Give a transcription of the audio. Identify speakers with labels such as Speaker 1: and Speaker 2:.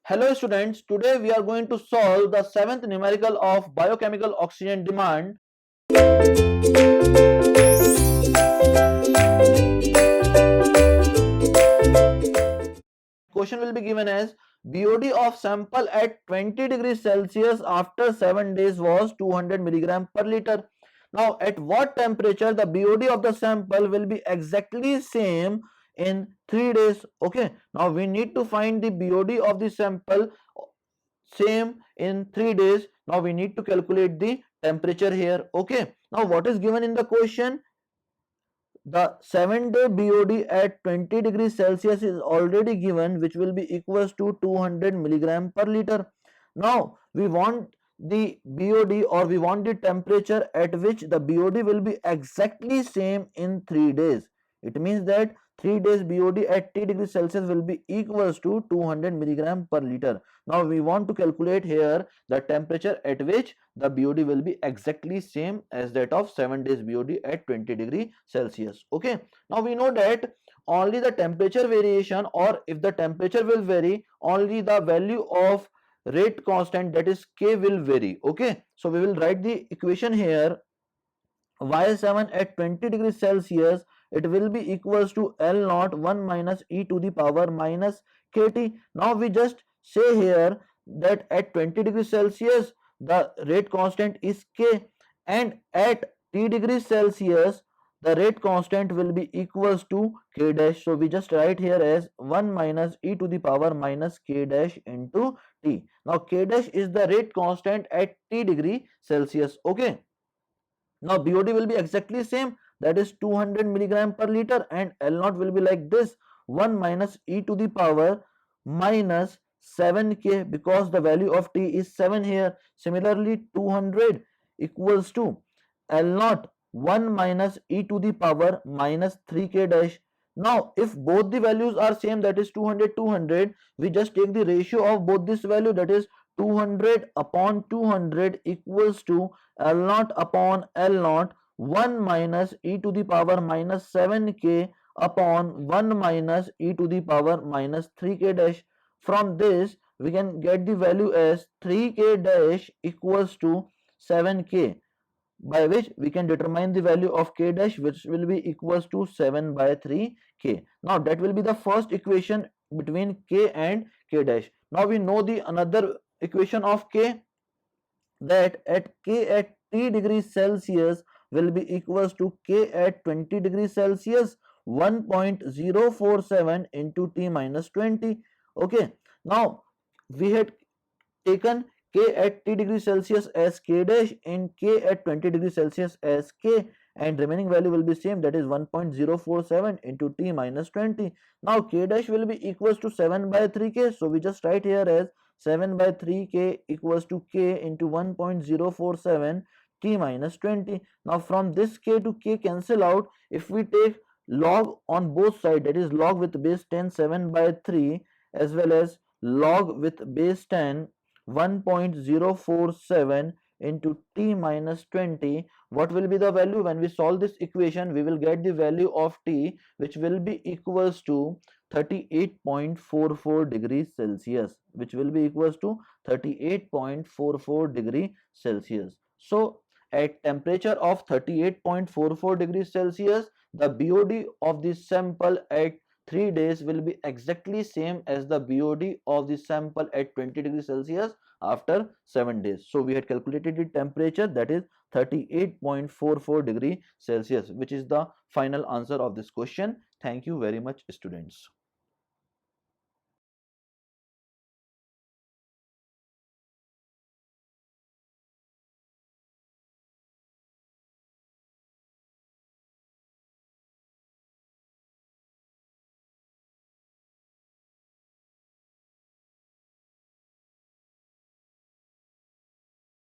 Speaker 1: Hello students, today we are going to solve the seventh numerical of biochemical oxygen demand. Question will be given as BOD of sample at 20 degrees Celsius after 7 days was 200 milligram per liter. Now at what temperature the BOD of the sample will be exactly same in 3 days? Okay, now we need to find the BOD of the sample same in 3 days. Now we need to calculate the temperature here. Okay, now what is given in the question? The 7-day BOD at 20 degrees Celsius is already given, which will be equals to 200 milligram per liter. Now we want the BOD, or we want the temperature at which the BOD will be exactly same in 3 days. It means that 3 days BOD at T degrees Celsius will be equals to 200 milligram per liter. Now we want to calculate here the temperature at which the BOD will be exactly same as that of 7 days BOD at 20 degree Celsius. Okay, now we know that only the temperature variation, or if the temperature will vary, only the value of rate constant, that is K, will vary. Okay, so we will write the equation here. Y7 at 20 degrees Celsius, it will be equals to L naught 1 minus e to the power minus kt. Now we just say here that at 20 degrees Celsius the rate constant is K, and at T degrees Celsius the rate constant will be equals to K dash. So we just write here as 1 minus e to the power minus K dash into T. Now K dash is the rate constant at T degree Celsius. Okay, now BOD will be exactly same, that is 200 milligram per liter, and L naught will be like this, 1 minus e to the power minus 7k, because the value of T is 7 here. Similarly 200 equals to L naught 1 minus e to the power minus 3k dash. Now if both the values are same, that is 200, we just take the ratio of both this value, that is 200 upon 200 equals to L naught upon L naught 1 minus e to the power minus 7k upon 1 minus e to the power minus 3k dash. From this we can get the value as 3k dash equals to 7k, by which we can determine the value of k dash, which will be equals to 7 by 3k. Now that will be the first equation between k and k dash. Now we know the another equation of k, that at k at T degrees Celsius will be equals to k at 20 degrees Celsius 1.047 into T minus 20. Okay, now we had taken k at T degrees Celsius as k dash and k at 20 degrees Celsius as k, and remaining value will be same, that is 1.047 into T minus 20. Now k dash will be equals to 7 by 3k, so we just write here as 7 by 3k equals to k into 1.047 T minus 20. Now from this k to k cancel out. If we take log on both sides, that is log with base 10 7 by 3 as well as log with base 10 1.047 into T minus 20, what will be the value? When we solve this equation, we will get the value of T, which will be equals to 38.44 degrees Celsius, which will be equals to 38.44 degree Celsius. So at temperature of 38.44 degrees Celsius, the BOD of the sample at 3 days will be exactly same as the BOD of the sample at 20 degrees Celsius after 7 days. So we had calculated the temperature, that is 38.44 degree Celsius, which is the final answer of this question. Thank you very much, students.